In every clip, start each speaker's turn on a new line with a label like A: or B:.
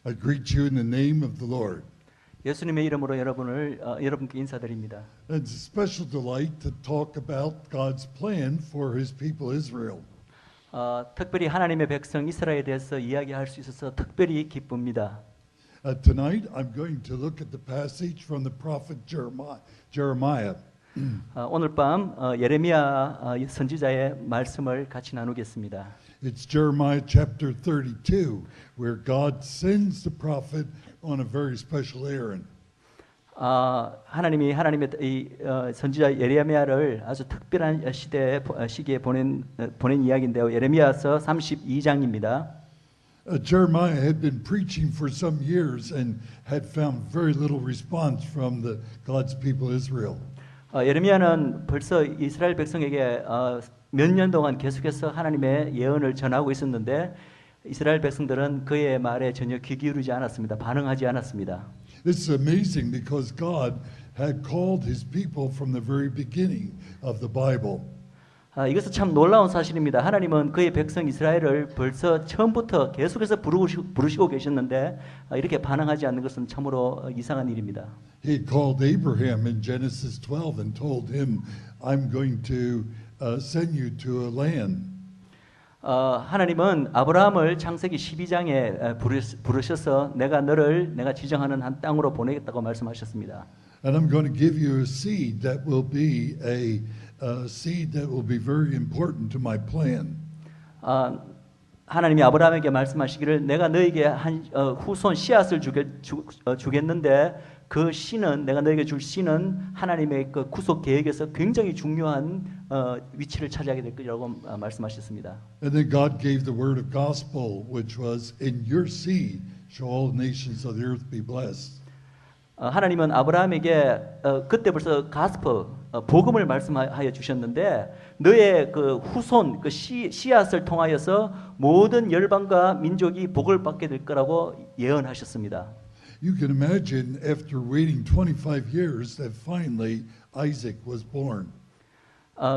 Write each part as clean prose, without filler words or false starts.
A: I greet you in the name of the Lord.
B: 예수님의 이름으로 여러분께 인사드립니다.
A: It's a special delight to talk about God's plan for His people Israel.
B: 특별히 하나님의 백성 이스라엘에 대해서 이야기할 수 있어서 특별히 기쁩니다.
A: Tonight, I'm going to look at the passage from the prophet Jeremiah.
B: 오늘 밤 예레미야 선지자의 말씀을 같이 나누겠습니다.
A: It's Jeremiah chapter 32, where God sends the prophet on a very special errand.
B: 하나님의 이 선지자 예레미야를 아주 특별한 시기에 보낸 이야기인데요. 예레미야서 32장입니다.
A: Jeremiah had been preaching for some years and had found very little response from God's people Israel.
B: 예레미야는 벌써 이스라엘 백성에게 몇 년 동안 계속해서 하나님의 예언을 전하고 있었는데 이스라엘 백성들은 그의 말에 전혀 귀 기울이지 않았습니다. 반응하지 않았습니다.
A: This is amazing because God had called His people from the very beginning of the Bible.
B: 이것은 참 놀라운 사실입니다. 하나님은 그의 백성 이스라엘을 벌써 처음부터 계속해서 부르시고 계셨는데 이렇게 반응하지 않는 것은 참으로 이상한 일입니다.
A: He called Abraham in Genesis 12 and told him, "I'm going to send you to a land."
B: 하나님은 아브라함을 창세기 12장에 부르셔서 내가 지정하는 한 땅으로 보내겠다고 말씀하셨습니다.
A: And I'm going to give you a seed that will be a seed that will be very important to my plan.
B: 하나님이 아브라함에게 말씀하시기를 내가 너에게 한 후손 씨앗을 주겠는데 그 씨는 내가 너에게 줄 씨는 하나님의 그 구속 계획에서 굉장히 중요한 위치를 차지하게 될 거라고 말씀하셨습니다.
A: And then God gave the word of gospel, which was, "In your seed shall all nations of the earth be blessed."
B: 하나님은 아브라함에게 그때 벌써 가스퍼 복음을 말씀하여 주셨는데 너의 그 후손 그 씨앗을 통하여서 모든 열방과 민족이 복을 받게 될 거라고 예언하셨습니다.
A: You can imagine after waiting 25 years that finally Isaac was born.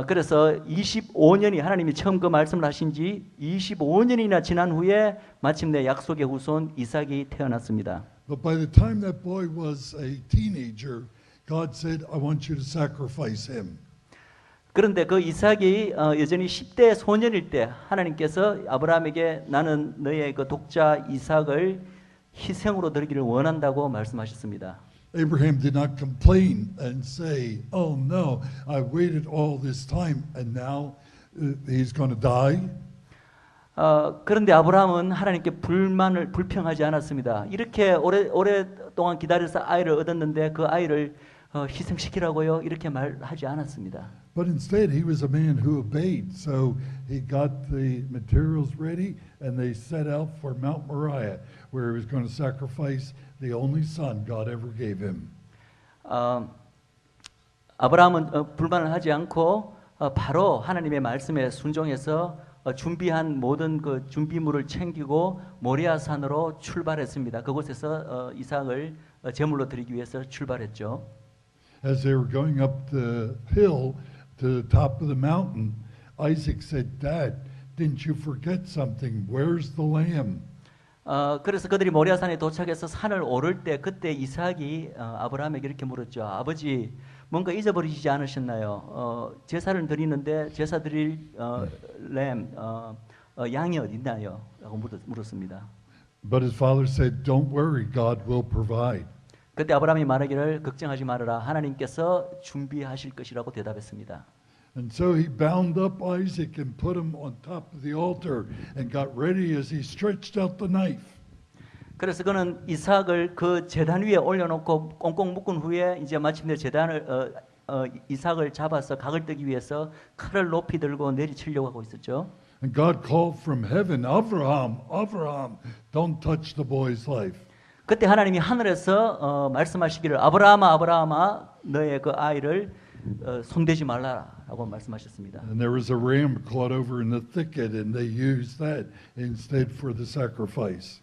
B: 그래서 25년이 하나님이 처음 그 말씀을 하신 지 25년이나 지난 후에 마침내 약속의 후손 이삭이 태어났습니다.
A: But by the time that boy was a teenager, God said, "I want you to sacrifice him."
B: 그런데 그 이삭이 여전히 10대 소년일 때 하나님께서 아브라함에게 나는 너의 그 독자 이삭을 희생으로 드리기를 원한다고 말씀하셨습니다.
A: Abraham did not complain and say, "Oh no, I waited all this time and now he's going to die."
B: 그런데 아브라함은 하나님께 불평하지 않았습니다. 이렇게 오랫동안 기다려서 아이를 얻었는데 그 아이를 희생시키라고요? 이렇게 말하지 않았습니다.
A: But instead, he was a man who obeyed. So he got the materials ready and they set out for Mount Moriah, where he was going to sacrifice the only son God ever gave him.
B: 아브라함은 불만을 하지 않고 바로 하나님의 말씀에 순종해서 준비한 모든 그 준비물을 챙기고 모리아 산으로 출발했습니다. 그곳에서 이삭을 제물로 드리기 위해서 출발했죠.
A: As they were going up the hill to the top of the mountain, Isaac said, "Dad, didn't you forget something? Where's the lamb?"
B: 그래서 그들이 모리아산에 도착해서 산을 오를 때 그때 이삭이 아브라함에게 이렇게 물었죠. 아버지, 뭔가 잊어버리시지 않으셨나요? 제사를 드리는데 제사 드릴 양이 어디 있나요? 라고 물었습니다.
A: But his father said, "Don't worry, God will provide."
B: 그때 아브라함이 말하기를 걱정하지 말아라. 하나님께서 준비하실 것이라고 대답했습니다.
A: And so he bound up Isaac and put him on top of the altar and got ready as he stretched out the knife.
B: 그래서 그는 이삭을 그 제단 위에 올려놓고 꽁꽁 묶은 후에 이제 마침내 이삭을 잡아서 각을 뜨기 위해서 칼을 높이 들고 내리치려고 하고 있었죠.
A: And God called from heaven, "Abraham, Abraham, don't touch the boy's life."
B: 그때 하나님이 하늘에서 말씀하시기를 아브라함아 너의 그 아이를 손대지 말라라고 말씀하셨습니다.
A: And there was a ram caught over in the thicket and they used that instead for the sacrifice.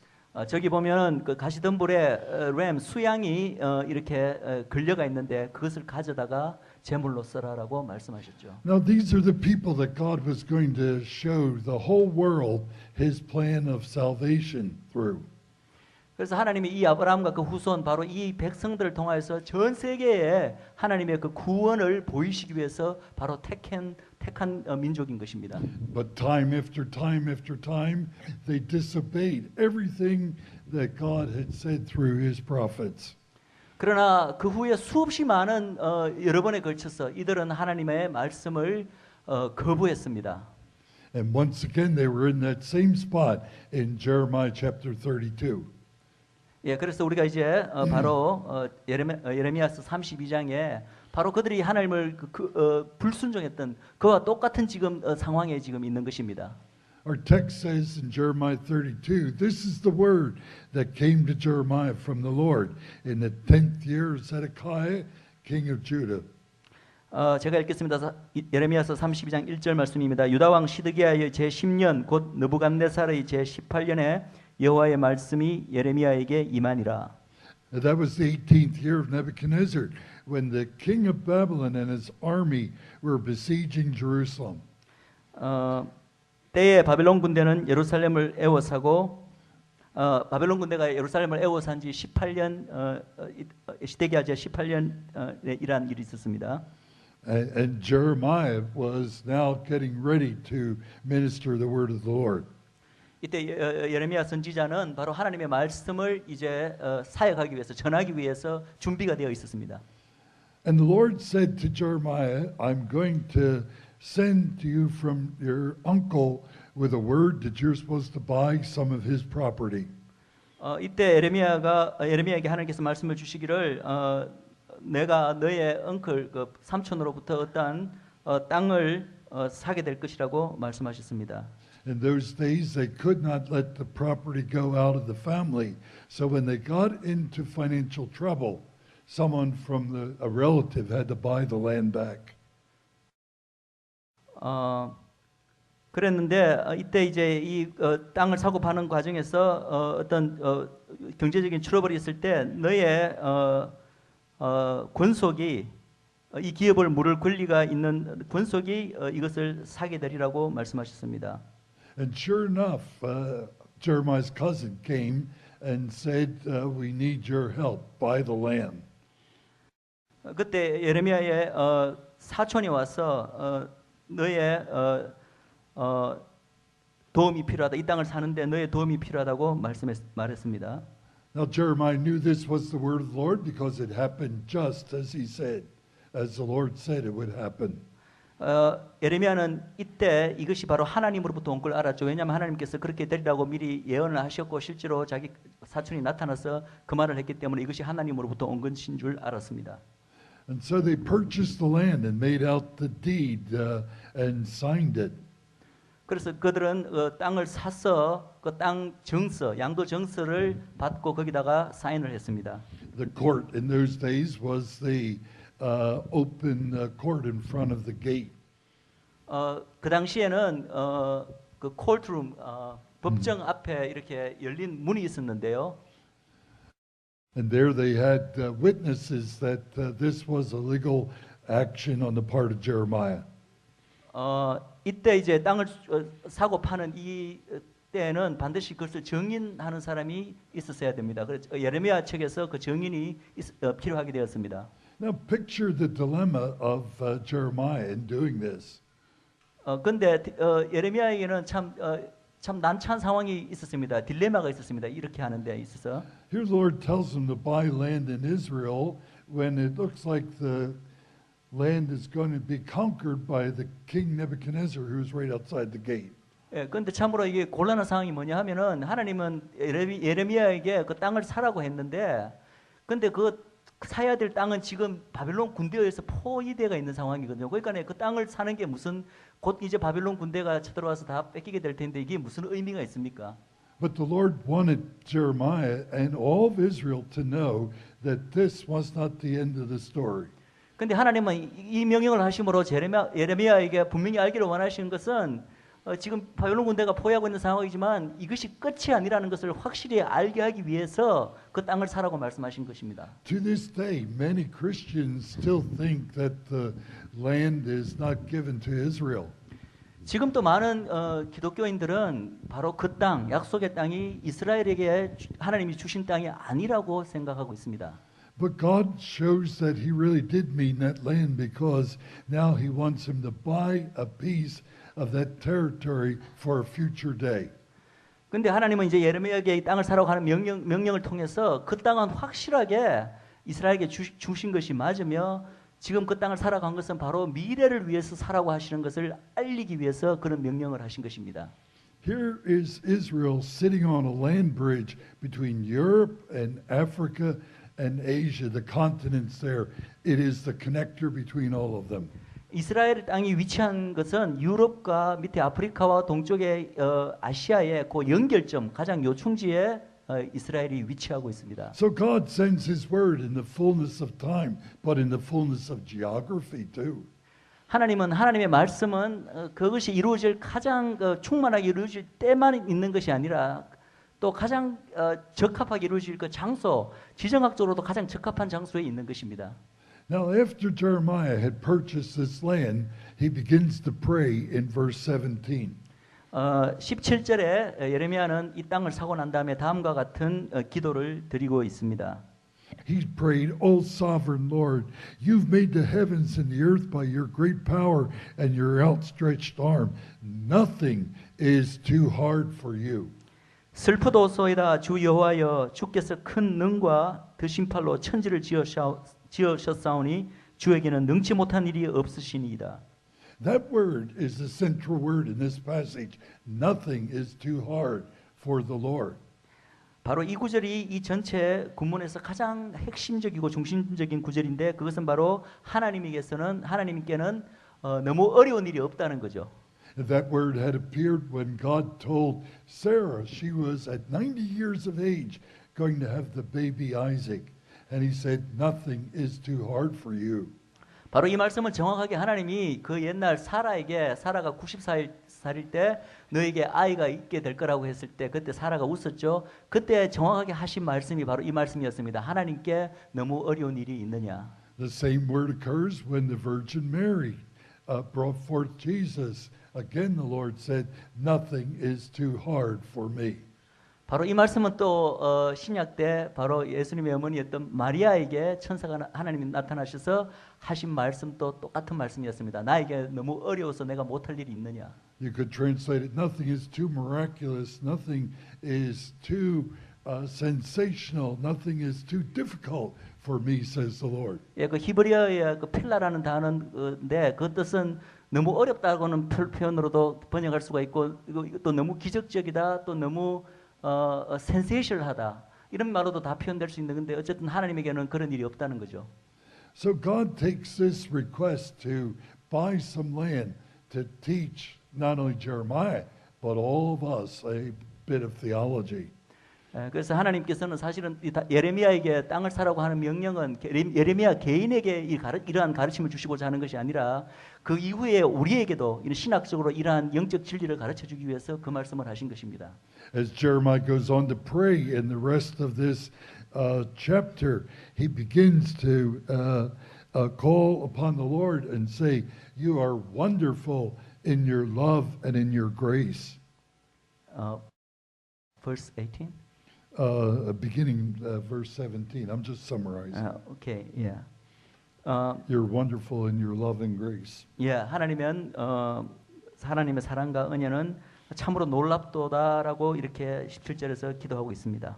B: 저기 보면은 그 가시덤불에 램 수양이 이렇게 걸려가 있는데 그것을 가져다가 제물로 써라라고 말씀하셨죠.
A: Now these are the people that God was going to show the whole world His plan of salvation through.
B: 그래서 하나님이 이 아브라함과 그 후손 바로 이 백성들을 통하여서 전 세계에 하나님의 그 구원을 보이시기 위해서 바로 택한 민족인 것입니다.
A: But time after time after time, they disobeyed everything that God had said through his prophets.
B: 그러나 그 후에 수없이 많은 여러 번에 걸쳐서 이들은 하나님의 말씀을 거부했습니다.
A: And once again, they were in that same spot in Jeremiah chapter 32.
B: 예, 그래서 우리가 이제 바로 예레미야서 32장에 바로 그들이 하나님을 불순종했던 그와 똑같은 지금 상황에 지금 있는 것입니다.
A: Our text says in Jeremiah 32, this is the word that came to Jeremiah from the Lord in the 10th year of Zedekiah, king of Judah.
B: 제가 읽겠습니다. 예레미야서 32장 1절 말씀입니다. 유다 왕 시드기야의 제10년 곧 느부갓네살의 제18년에 여호와의 말씀이 예레미야에게 임하니라.
A: That was the 18th year of Nebuchadnezzar, when the king of Babylon and his army were besieging Jerusalem.
B: 때에 바벨론 군대는 예루살렘을 에워싸고 바벨론 군대가 예루살렘을 에워싼 지 18년 시드기야 제 18년에 이러한 일이 있었습니다.
A: And Jeremiah was now getting ready to minister the word of the Lord.
B: 이때 예레미야 선지자는 바로 하나님의 말씀을 이제 사역하기 위해서 전하기 위해서 준비가 되어 있었습니다.
A: And the Lord said to Jeremiah, I'm going to send to you from your uncle with a word that you're supposed to buy some of his property.
B: 이때 예레미야에게 하나님께서 말씀을 주시기를 내가 너의 엉클 그 삼촌으로부터 어떠한 땅을 사게 될 것이라고 말씀하셨습니다.
A: In those days, they could not let the property go out of the family. So when they got into financial trouble, someone from a relative had to buy the land back.
B: 그랬는데 이때 이제 이 땅을 사고 파는 과정에서 어떤 경제적인 트러블이 있을 때 너의 권속이 이 기업을 물을 권리가 있는 권속이 이것을 사게 되리라고 말씀하셨습니다.
A: And sure enough, Jeremiah's cousin came and said, "We need your help. Buy the land."
B: 그때 예레미야의 사촌이 와서 너의 도움이 필요하다. 이 땅을 사는데 너의 도움이 필요하다고 말했습니다.
A: Now Jeremiah knew this was the word of the Lord because it happened just as he said, as the Lord said it would happen.
B: 예레미야는 이때 이것이 바로 하나님으로부터 온 걸 알았죠. 왜냐하면 하나님께서 그렇게 되리라고 미리 예언을 하셨고 실제로 자기 사촌이 나타나서 그 말을 했기 때문에 이것이 하나님으로부터 온 것인 줄 알았습니다.
A: And so they purchased the land and made out the deed and signed it.
B: 그래서 그들은 땅을 사서 그 땅 정서, 양도 정서를 받고 거기다가 사인을 했습니다.
A: The court in those days was the open court in front of the gate.
B: 그 당시에는 그 콜트룸 법정 앞에 이렇게 열린 문이 있었는데요.
A: And there they had witnesses that this was a legal action on the part of Jeremiah.
B: 이때 이제 땅을 사고 파는 이 때에는 반드시 그것을 증인하는 사람이 있었어야 됩니다. 그래서 예레미야 책에서 그 증인이 필요하게 되었습니다.
A: Now picture the dilemma of Jeremiah in doing this.
B: 근데 예레미야에게는 참 난처한 상황이 있었습니다. 딜레마가 있었습니다. 이렇게 하는 데 있어서.
A: Here the Lord tells him to buy land in Israel when it looks like the land is going to be conquered by the king Nebuchadnezzar who's right outside the gate.
B: 예, 근데 참으로 이게 곤란한 상황이 뭐냐 하면은 하나님은 예레미야에게 그 땅을 사라고 했는데 근데 그 사야 될 땅은 지금 바벨론 군대에 의해서 포위되어 있는 상황이거든요. 그러니까 그 땅을 사는 게 무슨 곧 이제 바벨론 군대가 쳐들어와서 다 뺏기게 될 텐데 이게 무슨 의미가 있습니까?
A: But the Lord wanted Jeremiah and all of Israel to know that this was not the end of the story.
B: 근데 하나님은 이 명령을 하심으로 예레미야에게 분명히 알기를 원하시는 것은 지금 바벨론 군대가 포위하고 있는 상황이지만 이것이 끝이 아니라는 것을 확실히 알게 하기 위해서 그 땅을 사라고 말씀하신 것입니다.
A: To this day, many Christians still think that the land is not given to Israel.
B: 지금도 많은 기독교인들은 바로 그 땅, 약속의 땅이 이스라엘에게 하나님이 주신 땅이 아니라고 생각하고 있습니다.
A: But God shows that he really did mean that land because now he wants him to buy a piece of that territory for a future day.
B: 근데 하나님은 이제 예레미야에게 이 땅을 사라고 하는 명령을 통해서 그 땅은 확실하게 이스라엘에게 주신 것이 맞으며 지금 그 땅을 사라고 한 것은 바로 미래를 위해서 사라고 하시는 것을 알리기 위해서 그런 명령을 하신 것입니다.
A: Here is Israel sitting on a land bridge between Europe and Africa and Asia, the continents there. It is the connector between all of them.
B: 이스라엘 땅이 위치한 것은 유럽과 밑에 아프리카와 동쪽의 아시아의 그 연결점, 가장 요충지에 이스라엘이 위치하고 있습니다.
A: So God sends his word in the fullness of time, but in the fullness of geography too.
B: 하나님은 하나님의 말씀은 그것이 이루어질 가장 충만하게 이루어질 때만 있는 것이 아니라 또 가장 적합하게 이루어질 그 장소, 지정학적으로도 가장 적합한 장소에 있는 것입니다.
A: Now, after Jeremiah had purchased this land, he begins to pray in verse 17.
B: 17절에 예레미야는 이 땅을 사고 난 다음에 다음과 같은 기도를 드리고 있습니다.
A: He prayed, O sovereign Lord, you've made the heavens and the earth by your great power and your outstretched arm. Nothing is too hard for you.
B: 슬프도소이다 주 여호와여 주께서 큰 능과 드신 팔로 천지를 지으셨사오니 주에게는 능치 못한 일이 없으시니이다.
A: That word is the central word in this passage. Nothing is too hard for the Lord.
B: 바로 이 구절이 이 전체 군문에서 가장 핵심적이고 중심적인 구절인데 그것은 바로 하나님께는 너무 어려운 일이 없다는 거죠.
A: That word had appeared when God told Sarah she was at 90 years of age going to have the baby Isaac. And he said, nothing is too hard for you.
B: 바로 이 말씀은 정확하게 하나님이 그 옛날 사라가 90살일 때 너에게 아이가 있게 될 거라고 했을 때 그때 사라가 웃었죠. 그때 정확하게 하신 말씀이 바로 이 말씀이었습니다. 하나님께 너무 어려운 일이 있느냐.
A: The same word occurs when the Virgin Mary brought forth Jesus. Again the Lord said, nothing is too hard for me.
B: 바로 이 말씀은 또 신약 때 바로 예수님의 어머니였던 마리아에게 천사가 하나님이 나타나셔서 하신 말씀도 똑같은 말씀이었습니다. 나에게 너무 어려워서 내가 못할 일이 있느냐.
A: You could translate it, nothing is too miraculous, nothing is too sensational, nothing is too difficult for me, says the Lord.
B: 예, 그 히브리어의 그 필라라는 단어인데 그 뜻은 너무 어렵다고는 표현으로도 번역할 수가 있고 또 너무 기적적이다, 또 너무 센세이션하다 이런 말로도 다 표현될 수 있는 건데 어쨌든 하나님에게는 그런 일이 없다는 거죠.
A: So God takes this request to buy some land to teach not only Jeremiah but all of us a bit of theology.
B: 그래서 하나님께서는 사실은 예레미야에게 땅을 사라고 하는 명령은 예레미야 개인에게 이러한 가르침을 주시고자 하는 것이 아니라 그 이후에 우리에게도 이런 신학적으로 이러한 영적 진리를 가르쳐주기 위해서 그 말씀을 하신 것입니다.
A: As Jeremiah goes on to pray in the rest of this chapter, he begins to call upon the Lord and say, "You are wonderful in your love and in your grace."
B: Verse 18.
A: Beginning verse 17. I'm just summarizing.
B: Okay, yeah.
A: You're wonderful in your love and grace.
B: 예, 하나님의 사랑과 은혜는 참으로 놀랍도다라고 이렇게 17절에서 기도하고 있습니다.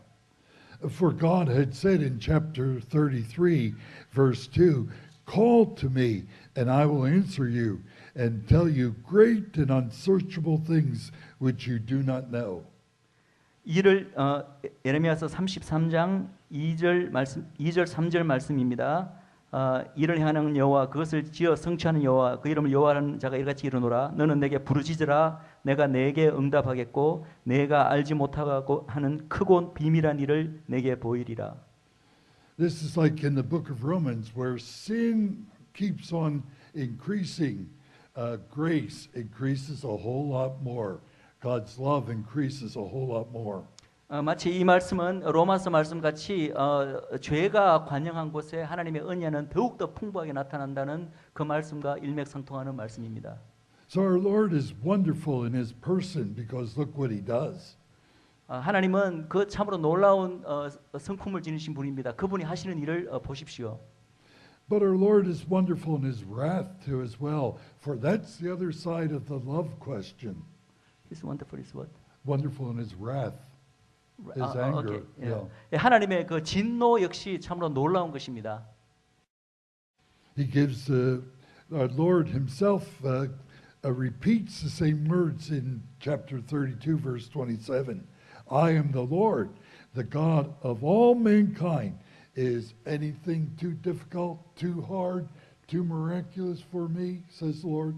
A: For God had said in chapter 33, verse 2, "Call to me, and I will answer you, and tell you great and unsearchable things which you do not know."
B: 이를 예레미야서 33장 2절 3절 말씀입니다. 이를 향하는 여호와 그것을 지어 성취하는 여호와 그 이름을 여호와라는 자가 이같이 이르노라 너는 내게 부르짖으라 내가 내게 응답하겠고 내가 알지 못하고 하는 크고 비밀한 일을 내게 보이리라.
A: This is like in the book of Romans where sin keeps on increasing, grace increases a whole lot more. God's love increases a whole lot more.
B: 마치 이 말씀은 로마서 말씀 같이 죄가 관영한 곳에 하나님의 은혜는 더욱 더 풍부하게 나타난다는 그 말씀과 일맥상통하는 말씀입니다.
A: So our Lord is wonderful in his person because look what he does.
B: 하나님은 그 참으로 놀라운 성품을 지니신 분입니다. 그분이 하시는 일을 보십시오.
A: But our Lord is wonderful in his wrath too as well, for that's the other side of the love question.
B: He's wonderful is what?
A: Wonderful in his wrath, his anger.
B: 오케이.
A: Yeah.
B: 예, 하나님의 그 진노 역시 참으로 놀라운 것입니다.
A: He gives our Lord himself repeats the same words in chapter 32, verse 27. I am the Lord, the God of all mankind. Is anything too difficult, too hard, too miraculous for me, says the Lord?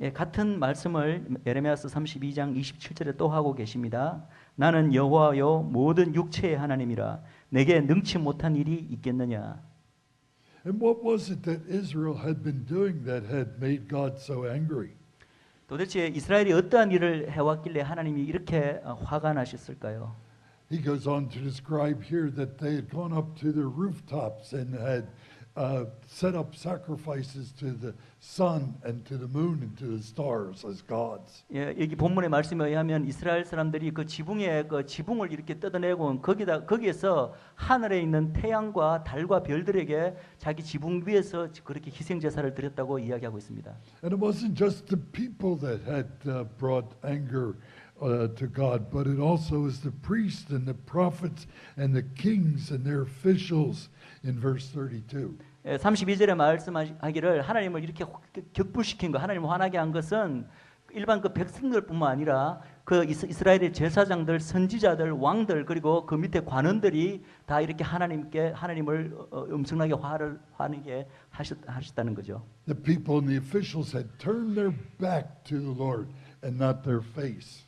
B: 예, 같은 말씀을 예레미야서 32장 27절에 또 하고 계십니다. 나는 여호와요 모든 육체의 하나님이라 내게 능치 못한 일이 있겠느냐.
A: And what was it that Israel had been doing that had made God so angry?
B: 도대체 이스라엘이 어떠한 일을 해왔길래 하나님이 이렇게 화가 나셨을까요?
A: He goes on to describe here that they had gone up to their rooftops and had set up sacrifices to the sun and to the moon and to the stars as gods.
B: 예, 여기 본문의 말씀에 의하면 이스라엘 사람들이 그 지붕에 그 지붕을 이렇게 뜯어내고 거기에서 하늘에 있는 태양과 달과 별들에게 자기 지붕 위에서 그렇게 희생 제사를 드렸다고 이야기하고 있습니다.
A: And it wasn't just the people that had brought anger to God, but it also was the priests and the prophets and the kings and their officials in verse 32.
B: 32절에 말씀하기를 하나님을 이렇게 격불시킨 것, 하나님을 화나게 한 것은 일반 그 백성들뿐만 아니라 그 이스라엘의 제사장들, 선지자들, 왕들 그리고 그 밑에 관원들이 다 이렇게 하나님을 엄청나게 화나게 하셨다는 거죠.
A: The people and the officials had turned their back to the Lord and not their face.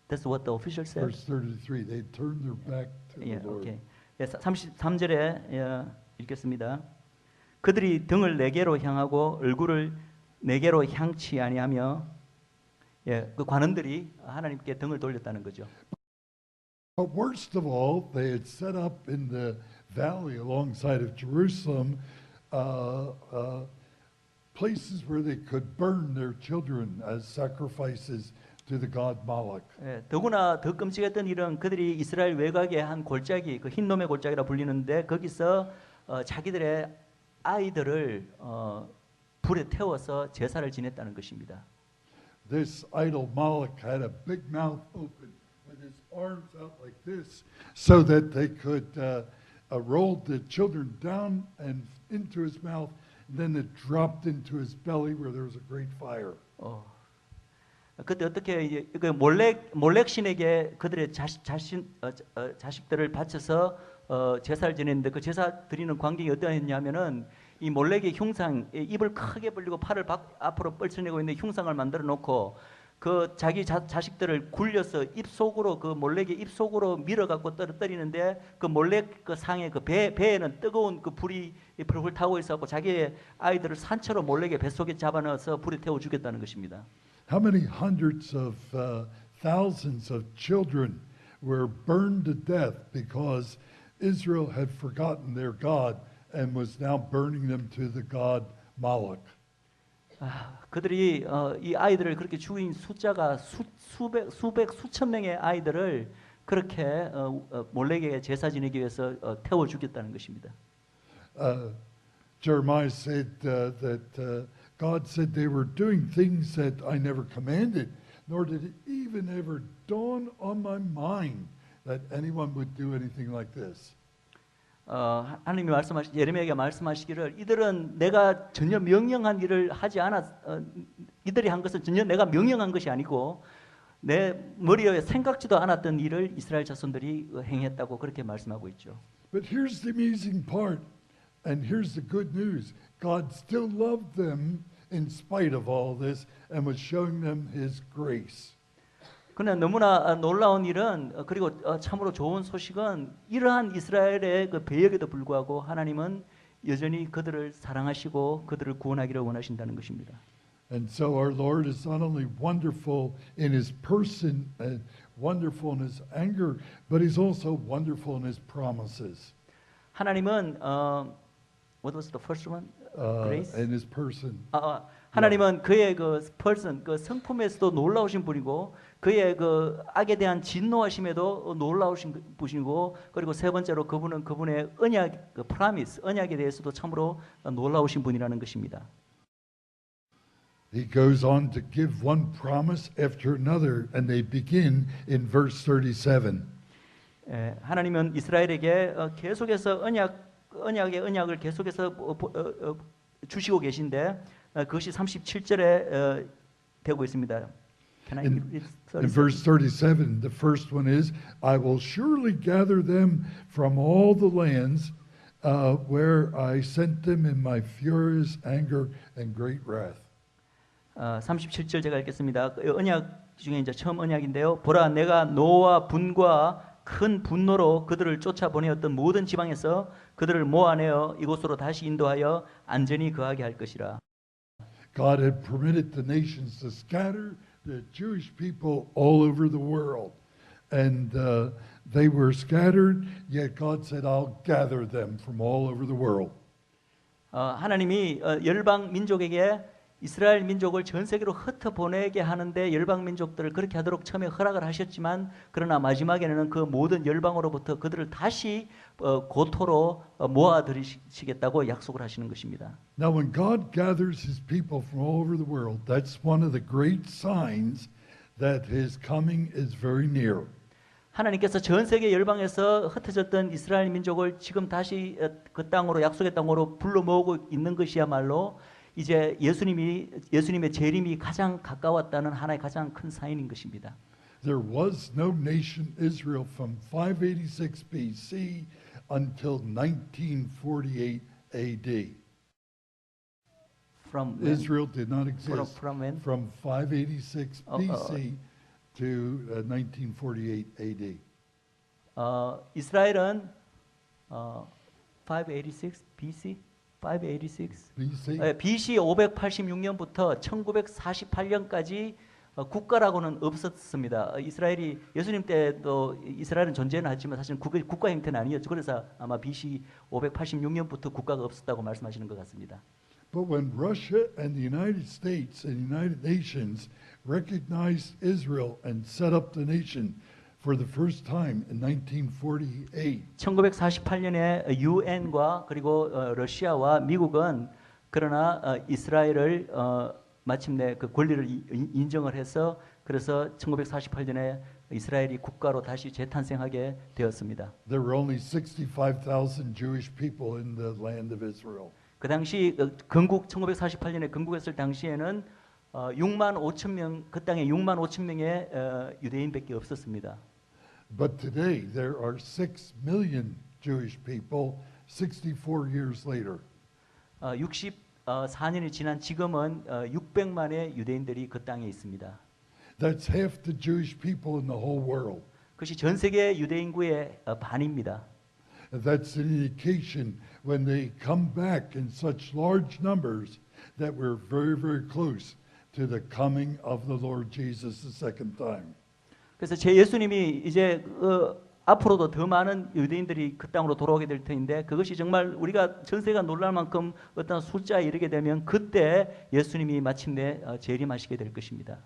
B: That's what the official said.
A: Verse 33, they turned their back to the
B: 예,
A: Lord.
B: 오케이. 33절에 읽겠습니다. 그들이 등을 내게로 향하고 얼굴을 내게로 향치 아니하며 그 관원들이 하나님께 등을 돌렸다는 거죠.
A: But worst of all, they had set up in the valley alongside of Jerusalem places where they could burn their children as sacrifices to the god Moloch.
B: 더구나 더 끔찍했던 일은 그들이 이스라엘 외곽의 한 골짜기, 그 흰놈의 골짜기라 불리는데 거기서 자기들의 아이들을 불에 태워서 제사를 지냈다는 것입니다.
A: This idol Moloch had a big mouth open with his arms out like this so that they could roll the children down and into his mouth, and then it dropped into his belly where there was a great fire.
B: 그때 어떻게 그 몰렉 신에게 그들의 자식들을 바쳐서 제사를 지냈는데 그 제사 드리는 광경이 어떠했냐면은 이 몰렉의 흉상, 입을 크게 벌리고 팔을 앞으로 뻗쳐내고 있는 흉상을 만들어 놓고 그 자기 자식들을 굴려서 입 속으로 그 몰렉의 입 속으로 밀어 갖고 떨어뜨리는데 그 몰렉 그 상의 그 배에는 뜨거운 그 불이 불을 타고 있었고 자기의 아이들을 산채로 몰렉의 뱃속에 잡아넣어서 불에 태워 죽였다는 것입니다.
A: How many hundreds of thousands of children were burned to death because Israel had forgotten their God and was now burning them to the god Moloch?
B: 그들이 이 아이들을 그렇게 죽인 숫자가 수천 명의 아이들을 그렇게 몰렉에게 제사 지내기 위해서 태워 죽였다는 것입니다.
A: Jeremiah said that God said they were doing things that I never commanded, nor did it even ever dawn on my mind that anyone would do anything like this.
B: 하나님이 예레미야에게 말씀하시기를 이들은 내가 전혀 명령한 일을 하지 이들이 한 것은 전혀 내가 명령한 것이 아니고 내 머리에 생각지도 않았던 일을 이스라엘 자손들이 행했다고 그렇게 말씀하고 있죠.
A: But here's the amazing part, and here's the good news. God still loved them in spite of all this and was showing them His grace.
B: 그러나 너무나 놀라운 일은 그리고 참으로 좋은 소식은 이러한 이스라엘의 그 배역에도 불구하고 하나님은 여전히 그들을 사랑하시고 그들을 구원하기를 원하신다는 것입니다.
A: And so our Lord is not only wonderful in His person and wonderful in His anger, but He's also wonderful in His promises.
B: 하나님은 what was the first one? Grace?
A: In His person.
B: 하나님은 그의 그 person, 그 성품에서도 놀라우신 분이고 그의 그 악에 대한 진노하심에도 놀라우신 분이고 그리고 세 번째로 그분은 그분의 언약, 그 promise, 언약에 대해서도 참으로 놀라우신 분이라는 것입니다.
A: He goes on to give one promise after another, and they begin in verse 37.
B: 하나님은 이스라엘에게 계속해서 언약의 언약을 계속해서 주시고 계신데 그것이 37절에 되고 있습니다. Can I read
A: In verse 37, the first one is, I will surely gather them from all the lands where I sent them in my furious anger and great wrath.
B: 37절 제가 읽겠습니다. 언약 중에 이제 처음 언약인데요. 보라, 내가 노와 분과 큰 분노로 그들을 쫓아보내었던 모든 지방에서 그들을 모아내어 이곳으로 다시 인도하여 안전히 거하게 할 것이라.
A: God had permitted the nations to scatter the Jewish people all over the world. And they were scattered, yet God said, I'll gather them from all over the world.
B: 하나님이 열방 민족에게 이스라엘 민족을 전 세계로 흩어보내게 하는데 열방 민족들을 그렇게 하도록 처음에 허락을 하셨지만 그러나 마지막에는 그 모든 열방으로부터 그들을 다시 고토로 모아들이시겠다고 약속을 하시는 것입니다.
A: Now when God gathers his people from all over the world, that's one of the great signs that his coming is very near.
B: 하나님께서 전 세계 열방에서 흩어졌던 이스라엘 민족을 지금 다시 그 땅으로 약속의 땅으로 불러 모으고 있는 것이야말로 이제 예수님의 재림이 가장 가까웠다는 하나의 가장 큰 사인인 것입니다.
A: There was no nation Israel from 586 BC until 1948 AD.
B: From when?
A: Israel did not exist
B: From when?
A: from 586 BC to 1948 AD.
B: 이스라엘은 586 BC 586
A: BC?
B: BC 586년부터 1948년까지 국가라고는 없었습니다. 이스라엘이 예수님 때도 이스라엘은 존재는 하지만 사실 국가 형태는 아니었죠. 그래서 아마 BC 586년부터 국가가 없었다고 말씀하시는 것 같습니다.
A: But when Russia and the United States and United Nations recognized Israel and set up the nation for the first time in 1948.
B: 1948년에 유엔과 그리고 러시아와 미국은 그러나 이스라엘을 마침내 그 권리를 인정을 해서 그래서 1948년에 이스라엘이 국가로 다시 재탄생하게 되었습니다.
A: There were only 65,000 Jewish people in the land of Israel.
B: 그 당시 건국 1948년에 건국했을 당시에는 6만 5천 명, 그 땅에 6만 5천 명의 유대인밖에 없었습니다.
A: But today there are 6 million Jewish people 64 years later.
B: 64년이 지난 지금은 600만의 유대인들이 그 땅에 있습니다.
A: That's half the Jewish people in the whole world.
B: 그것이 전 세계 유대 인구의 반입니다.
A: That's an indication when they come back in such large numbers that we're very, very close to the coming of the Lord Jesus the second time.
B: 그래서 제 예수님이 이제 앞으로도 더 많은 유대인들이 그 땅으로 돌아오게 될 텐데 그것이 정말 우리가 전 세계가 놀랄 만큼 어떤 숫자에 이르게 되면 그때 예수님이 마침내 재림하시게 될 것입니다.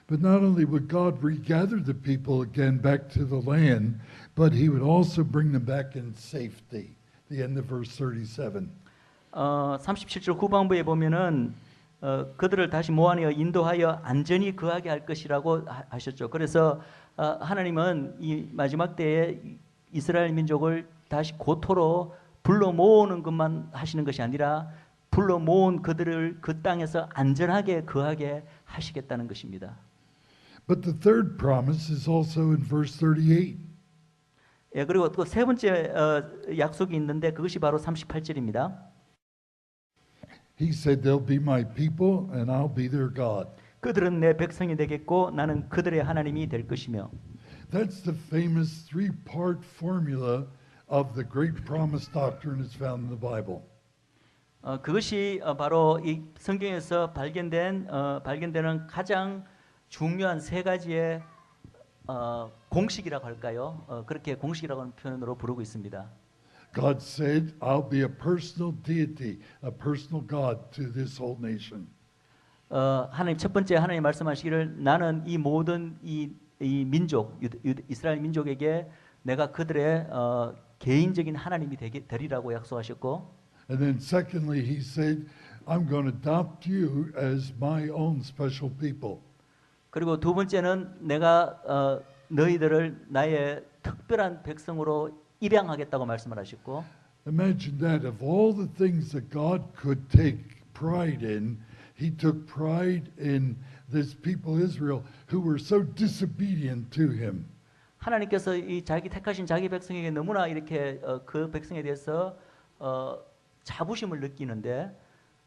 A: But not only would God regather the people again back to the land, but he would also bring them back in safety. The end of verse 37.
B: 37절 후반부에 보면은 그들을 다시 모아내어 인도하여 안전히 거하게 할 것이라고 하셨죠. 그래서 하나님은 이 마지막 때에 이스라엘 민족을 다시 고토로 불러 모으는 것만 하시는 것이 아니라 불러 모은 그들을 그 땅에서 안전하게 거하게 하시겠다는 것입니다.
A: But the third promise is also in verse 38.
B: 예, 그리고 또 세 번째 약속이 있는데 그것이 바로 38절입니다.
A: He said, they'll be my people and I'll be their God.
B: 그들은 내 백성이 되겠고 나는 그들의 하나님이 될 것이며.
A: That's the famous three-part formula of the great promise doctrine that's found in the Bible.
B: 그것이 바로 이 성경에서 발견되는 가장 중요한 세 가지의 공식이라고 할까요? 그렇게 공식이라고 하는 표현으로 부르고 있습니다.
A: God said, I'll be a personal deity, a personal God to this whole nation.
B: 하나님 첫 번째 하나님 말씀하시기를 나는 이 모든 이 민족 이스라엘 민족에게 내가 그들의 개인적인 하나님이 되리라고 약속하셨고
A: And then secondly, he said, I'm going to adopt you as my own special people.
B: 그리고 두 번째는 내가 너희들을 나의 특별한 백성으로 입양하겠다고 말씀을 하셨고
A: Imagine that. Of all the things that God could take pride in, he took pride in this people Israel who were so disobedient to him.
B: 하나님께서 이 자기 택하신 자기 백성에게 너무나 이렇게 그 백성에 대해서 자부심을 느끼는데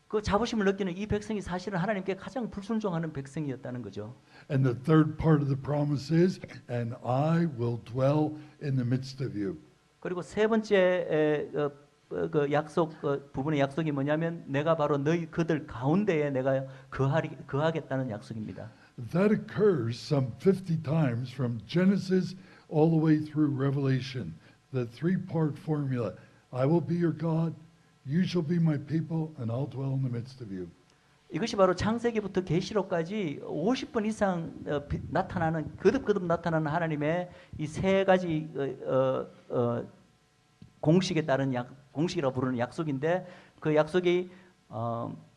B: 그 자부심을 느끼는 이 백성이 사실은 하나님께 가장 불순종하는 백성이었다는 거죠.
A: And the third part of the promise is, and I will dwell in the midst of you.
B: 그리고 세 번째 그 약속 부분의 약속이 뭐냐면 내가 바로 너희 그들 가운데에 내가 거하겠다는 약속입니다.
A: That occurs some 50 times from Genesis all the way through Revelation. The three-part formula. I will be your God, you shall be my people, and I'll dwell in the midst of you.
B: 이것이 바로 창세기부터 계시록까지 50번 이상 나타나는 거듭거듭 나타나는 하나님의 이 세 가지 공식에 따른 공식이라고 부르는 약속인데 그 약속이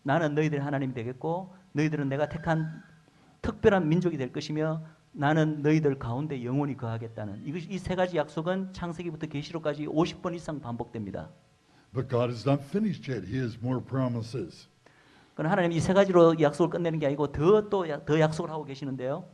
B: 나는 너희들의 하나님이 되겠고 너희들은 내가 택한 특별한 민족이 될 것이며 나는 너희들 가운데 영원히 거하겠다는 이 세 가지 약속은 창세기부터 계시록까지 50번 이상 반복됩니다.
A: But God is not finished yet. He has more promises.
B: 그러나 하나님 이 세 가지로 약속을 끝내는 게 아니고 더 약속을 하고 계시는데요.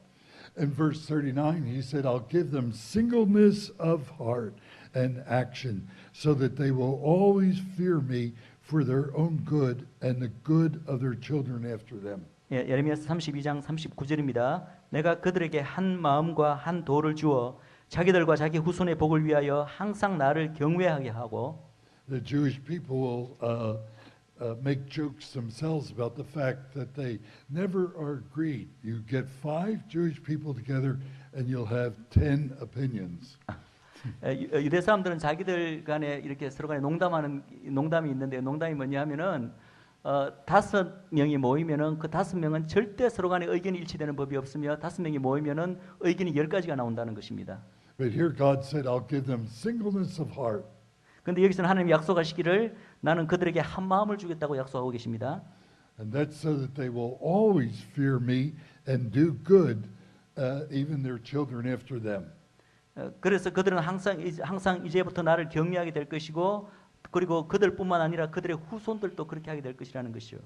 A: In verse 39, he said, I'll give them singleness of heart and action so that they will always fear me for their own good and the good of their children after them.
B: 예, 예레미야서 32장 39절입니다. 내가 그들에게 한 마음과 한 도를 주어 자기들과 자기 후손의 복을 위하여 항상 나를 경외하게 하고
A: The Jewish people will make jokes themselves about the fact that they never are agreed. You get 5 Jewish people together and you'll have 10 opinions.
B: 유대 사람들은 자기들 간에 이렇게 서로 간에 농담이 있는데 농담이 뭐냐면은 5명이 모이면은 그 5명은 절대 서로 간에 의견이 일치되는 법이 없으며 5명이 모이면은 의견이 10가지가 나온다는 것입니다.
A: But here God said, I'll give them singleness of heart.
B: 그런데 여기서는 하나님이 약속하시기를 나는 그들에게 한 마음을 주겠다고 약속하고 계십니다.
A: And that's so that they will always fear me and do good, even their children after them.
B: 그래서 그들은 항상 이제부터 나를 경외하게 될 것이고 그리고 그들뿐만 아니라 그들의 후손들도 그렇게 하게 될 것이라는 것이요.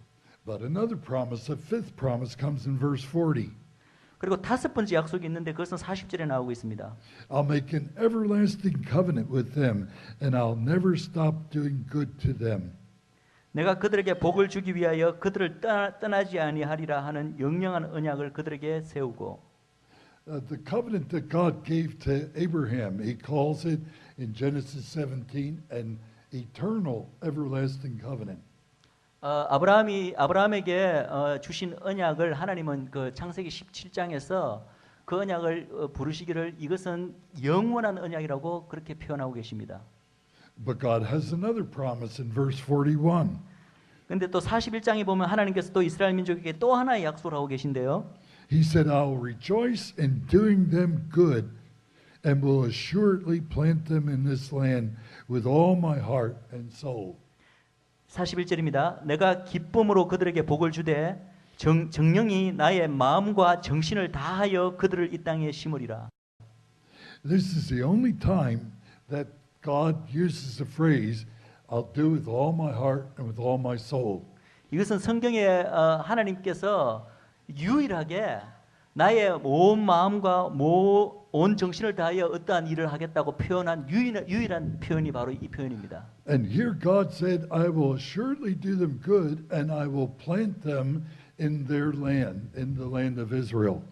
A: But another promise, a fifth promise, comes in verse 40.
B: 그리고 다섯 번째 약속이 있는데 그것은 40절에 나오고 있습니다.
A: I'll make an everlasting covenant with them, and I'll never stop doing good to them.
B: 내가 그들에게 복을 주기 위하여 그들을 떠나지 아니하리라 하는 영영한 언약을 그들에게 세우고
A: The covenant that God gave to Abraham, he calls it in Genesis 17 an eternal everlasting covenant.
B: 아브라함에게 주신 언약을 하나님은 그 창세기 17장에서 그 언약을 부르시기를 이것은 영원한 언약이라고 그렇게 표현하고 계십니다.
A: But God has another promise in verse 41.
B: 그런데 또 41장에 보면 하나님께서 또 이스라엘 민족에게 또 하나의 약속을 하고 계신데요.
A: He said, I'll rejoice in doing them good and will assuredly plant them in this land with all my heart and soul.
B: 41절입니다. 내가 기쁨으로 그들에게 복을 주되 정령이 나의 마음과 정신을 다하여 그들을 이 땅에 심으리라.
A: This is the only time that God uses the phrase, I'll do with all my heart and with all my soul.
B: 이것은 성경에 하나님께서 유일하게 나의 온 마음과 온 정신을 다하여 어떠한 일을 하겠다고 표현한 유일한 표현이 바로 이 표현입니다.
A: And here God said, I will assuredly do them good and I will plant them in their land, in the land of Israel.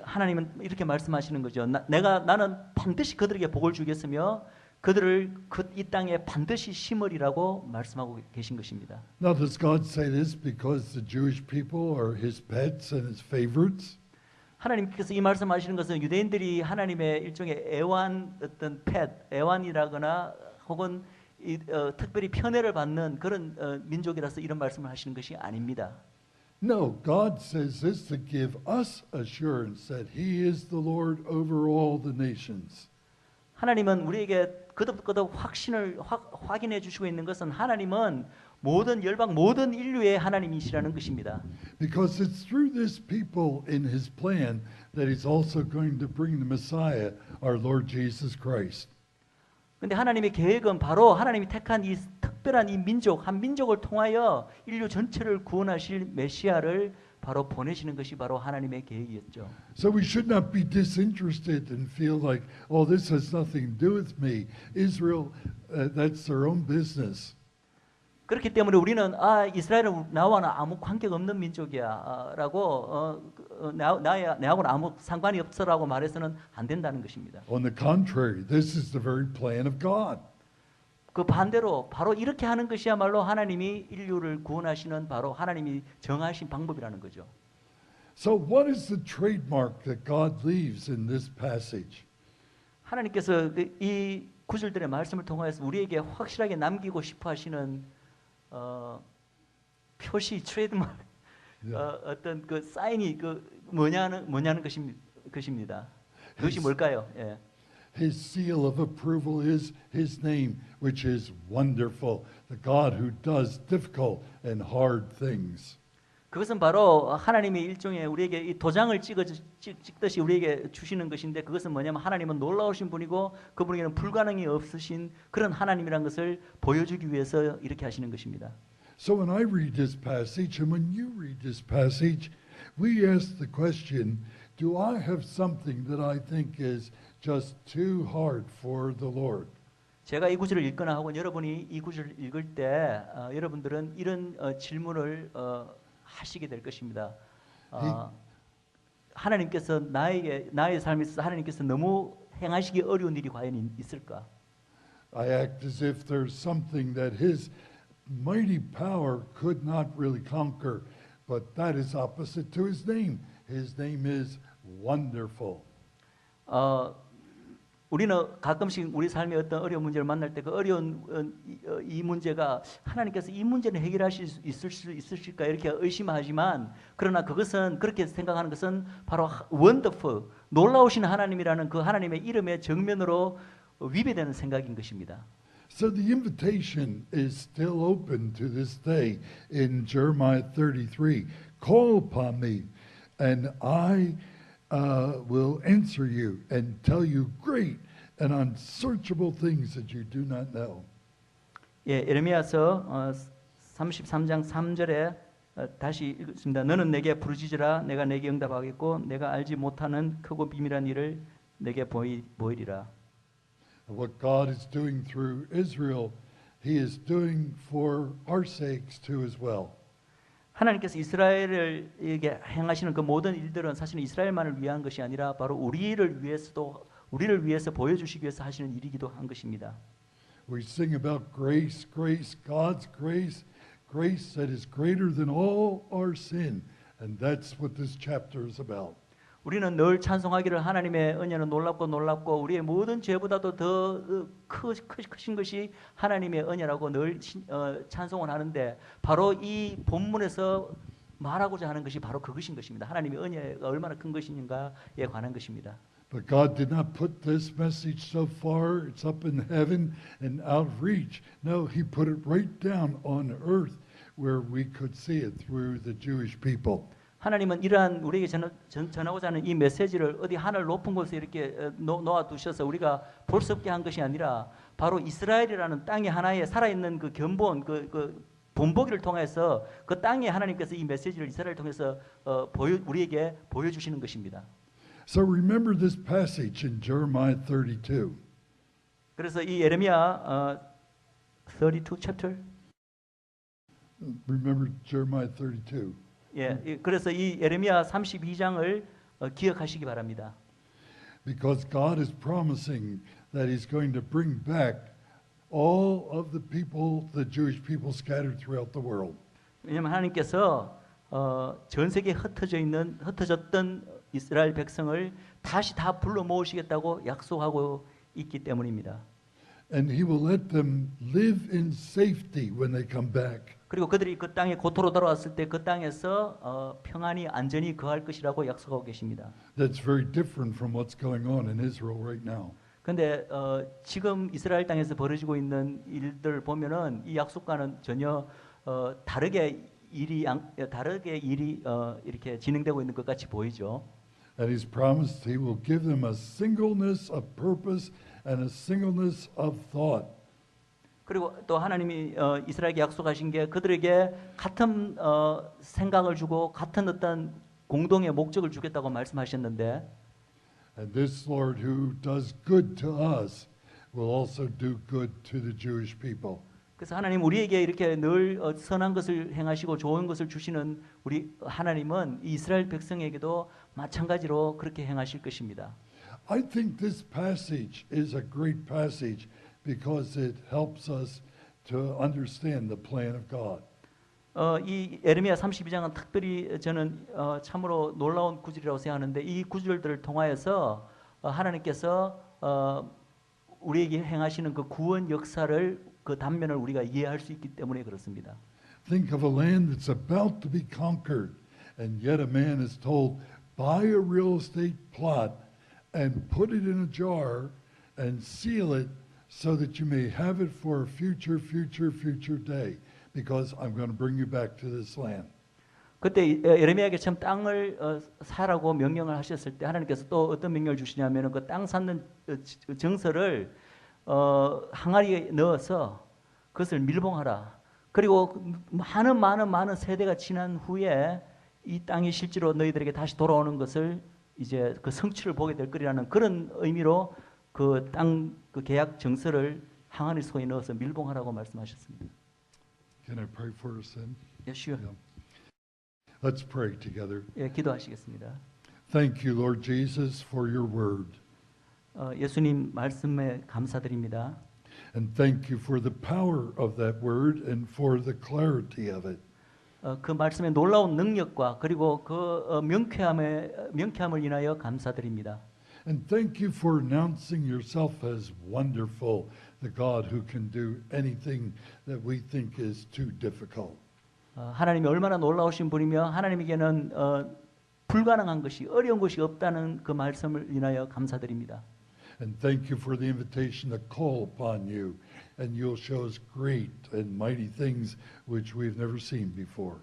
B: 하나님은 이렇게 말씀하시는 거죠. 나는 반드시 그들에게 복을 주겠으며 그들을 이 땅에 반드시 심으리라고 말씀하고 계신 것입니다.
A: Now does God say this because the Jewish people are his pets and his favorites?
B: 하나님께서 이 말씀하시는 것은 유대인들이 하나님의 일종의 어떤 애완이라거나 혹은 특별히 편애를 받는 그런 민족이라서 이런 말씀을 하시는 것이 아닙니다.
A: No, God says this to give us assurance that He is the Lord over all the nations.
B: 하나님은 우리에게 거듭거듭 확인해 주시고 있는 것은 하나님은 모든 열방 모든 인류의 하나님이시라는 것입니다.
A: Because it's through this people in His plan that He's also going to bring the Messiah, our Lord Jesus Christ.
B: 근데 하나님의 계획은 바로 하나님이 택한 이 특별한 이 민족, 한 민족을 통하여 인류 전체를 구원하실 메시아를 바로 보내시는 것이 바로 하나님의 계획이었죠.
A: So we should not be disinterested and feel like, oh, this has nothing to do with me. Israel, that's their own business.
B: 그렇기 때문에 우리는 이스라엘은 나와는 아무 관계가 없는 민족이야라고 나하고는 아무 상관이 없어라고 말해서는 안 된다는 것입니다.
A: On the contrary, this is the very plan of God.
B: 그 반대로 바로 이렇게 하는 것이야말로 하나님이 인류를 구원하시는 바로 하나님이 정하신 방법이라는 거죠.
A: So what is the trademark that God leaves in this passage?
B: 하나님께서 이 구절들의 말씀을 통해서 우리에게 확실하게 남기고 싶어 하시는 표시 트레이드마크 어떤 그 사인이 뭐냐는 것입니다. 그것이 뭘까요? 예.
A: His seal of approval is His name, which is wonderful, the God who does difficult and hard things.
B: 그것은 바로 하나님의 일종의 우리에게 이 도장을 찍듯이 우리에게 주시는 것인데 그것은 뭐냐면 하나님은 놀라우신 분이고 그분에게는 불가능이 없으신 그런 하나님이라는 것을 보여주기 위해서 이렇게 하시는 것입니다.
A: So when I read this passage and when you read this passage, we ask the question, do I have something that I think is just too hard for the Lord?
B: 제가 이 구절을 읽거나 혹은 여러분이 이 구절을 읽을 때 여러분들은 이런 질문을 하시게 될 것입니다. 하나님께서 나의 삶에 있어서 하나님께서 너무 행하시기 어려운 일이 과연 있을까?
A: I act as if there's something that His mighty power could not really conquer, but that is opposite to His name. His name is wonderful.
B: 우리는 가끔씩 우리 삶의 어떤 어려운 문제를 만날 때 그 어려운 이 문제가 하나님께서 이 문제를 해결하실 수 있으실까 이렇게 의심하지만 그러나 그것은 그렇게 생각하는 것은 바로 wonderful 놀라우신 하나님이라는 그 하나님의 이름의 정면으로 위배되는 생각인 것입니다.
A: So the invitation is still open to this day in Jeremiah 33. Call upon me and I will answer you and tell you great and unsearchable things that you do not know.
B: 예, 에레미야서 33장 3절에 다시 읽습니다. 너는 내게 부르짖으라 내가 내게 응답하겠고 내가 알지 못하는 크고 비밀한 일을 내게 보이리라.
A: What God is doing through Israel, He is doing for our sakes too as well.
B: 하나님께서 이스라엘에게 행하시는 그 모든 일들은 사실은 이스라엘만을 위한 것이 아니라 바로 우리를 위해서 보여주시기 위해서 하시는 일이기도 한 것입니다.
A: We sing about grace, grace, God's grace, grace that is greater than all our sin, and that's what this chapter is about.
B: 우리는 늘 찬송하기를 하나님의 은혜는 놀랍고 우리의 모든 죄보다도 더 크신 것이 하나님의 은혜라고 늘 찬송을 하는데 바로 이 본문에서 말하고자 하는 것이 바로 그것인 것입니다. 하나님의 은혜가 얼마나 큰 것인가에 관한 것입니다.
A: But God did not put this message so far, it's up in heaven and out of reach. No, He put it right down on earth where we could see it through the Jewish people.
B: 하나님은 이러한 우리에게 전하고자 하는 이 메시지를 어디 하늘 높은 곳에 이렇게 놓아두셔서 우리가 볼 수 없게 한 것이 아니라 바로 이스라엘이라는 땅의 하나의 살아있는 그 견본, 그 본보기를 통해서 그 땅에 하나님께서 이 메시지를 이스라엘을 통해서 우리에게 보여주시는 것입니다.
A: So remember this passage in Jeremiah 32.
B: 그래서 이 예레미야 32 chapter.
A: Remember Jeremiah 32.
B: 예, 그래서 이 예레미야 32장을 기억하시기 바랍니다.
A: Because God is promising that He's going to bring back all of the people, the Jewish people scattered throughout the world.
B: 왜냐하면 하나님께서 전 세계에 흩어졌던 이스라엘 백성을 다시 다 불러 모으시겠다고 약속하고 있기 때문입니다.
A: And he will let them live in safety when they come back.
B: 그리고 그들이 그 땅에 고토로 돌아왔을 때 그 땅에서 평안히 안전히 거할 것이라고 약속하고 계십니다.
A: That's very different from what's going on in Israel right now.
B: 그런데 지금 이스라엘 땅에서 벌어지고 있는 일들 보면은 이 약속과는 전혀 다르게 일이 이렇게 진행되고 있는 것 같이 보이죠.
A: And he's promised he will give them a singleness of purpose and a singleness of thought.
B: 그리고 또 하나님이 이스라엘에게 약속하신 게 그들에게 같은 생각을 주고 같은 어떤 공동의 목적을 주겠다고 말씀하셨는데
A: And this Lord who does good to us will also do good to the Jewish people.
B: 그래서 하나님 우리에게 이렇게 늘 선한 것을 행하시고 좋은 것을 주시는 우리 하나님은 이스라엘 백성에게도 마찬가지로 그렇게 행하실 것입니다.
A: I think this passage is a great passage because it helps us to understand the plan of God.
B: 이 에레미야 32장은 특별히 저는 참으로 놀라운 구절이라고 생각하는데 이 구절들을 통하여서 하나님께서 우리에게 행하시는 그 구원 역사를 그 단면을 우리가 이해할 수 있기 때문에 그렇습니다.
A: Think of a land that's about to be conquered, and yet a man is told, buy a real estate plot and put it in a jar and seal it so that you may have it for a future day, because I'm going to bring you back to this land.
B: 그때 에레미야에게 처음 땅을 사라고 명령을 하셨을 때 하나님께서 또 어떤 명령을 주시냐면은 그 땅 사는 정서를 항아리에 넣어서 그것을 밀봉하라. 그리고 많은 세대가 지난 후에 이 땅이 실제로 너희들에게 다시 돌아오는 것을 이제 그 성취를 보게 될 거리라는 그런 의미로 그 땅 그 계약 정서를 항아리 속에 넣어서 밀봉하라고 말씀하셨습니다.
A: Can I pray for us then?
B: Yes, sure.
A: Yeah. Let's pray together.
B: 예, 기도하시겠습니다.
A: Thank you, Lord Jesus, for your word.
B: 예수님 말씀에 감사드립니다.
A: And thank you for the power of that word and for the clarity of it.
B: 그 말씀의 놀라운 능력과 그리고 그 명쾌함을 인하여 감사드립니다.
A: And thank you for announcing yourself as wonderful, the God who can do anything that we think is too difficult.
B: 하나님이 얼마나 놀라우신 분이며 하나님에게는 불가능한 것이 어려운 것이 없다는 그 말씀을 인하여 감사드립니다.
A: And thank you for the invitation to call upon you, and you'll show us great and mighty things which we've never seen before.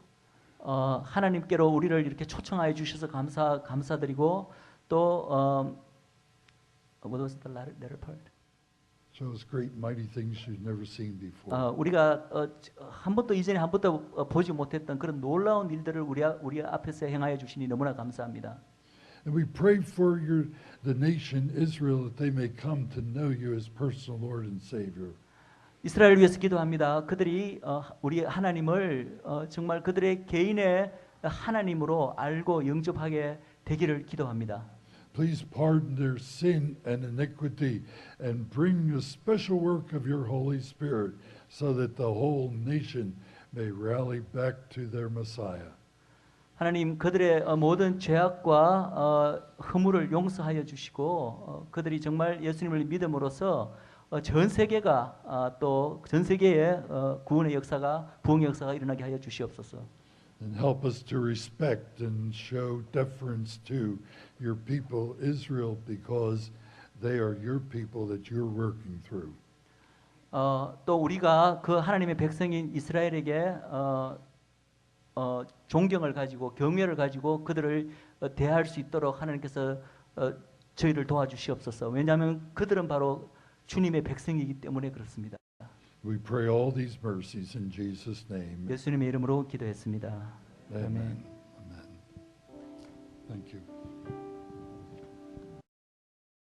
B: 하나님께로 우리를 이렇게 초청하여 주셔서 감사드리고 또 what was the latter part?
A: Show us great mighty things you've never seen before.
B: 우리가 이전에 한 번도 보지 못했던 그런 놀라운 일들을 우리 앞에서 행하여 주시니 너무나 감사합니다.
A: And we pray for the nation Israel that they may come to know you as personal Lord and Savior.
B: 이스라엘을 위해서 기도합니다. 그들이 우리 하나님을 정말 그들의 개인의 하나님으로 알고 영접하게 되기를 기도합니다.
A: Please pardon their sin and iniquity and bring a special work of your Holy Spirit so that the whole nation may rally back to their Messiah.
B: 하나님 그들의 모든 죄악과 허물을 용서하여 주시고 그들이 정말 예수님을 믿음으로써 전 세계가 또 전 세계에 구원의 역사가 부흥의 역사가 일어나게 하여 주시옵소서.
A: And help us to respect and show deference to your people Israel because they are your people that you're working through.
B: 또 우리가 그 하나님의 백성인 이스라엘에게 존경을 가지고 경외를 가지고 그들을 대할 수 있도록 하나님께서 저희를 도와주시옵소서. 왜냐하면 그들은 바로 주님의 백성이기 때문에 그렇습니다.
A: We pray all these mercies in Jesus' name.
B: 예수님의 이름으로 기도했습니다.
A: Amen.
B: 아멘.
A: Amen. Thank you.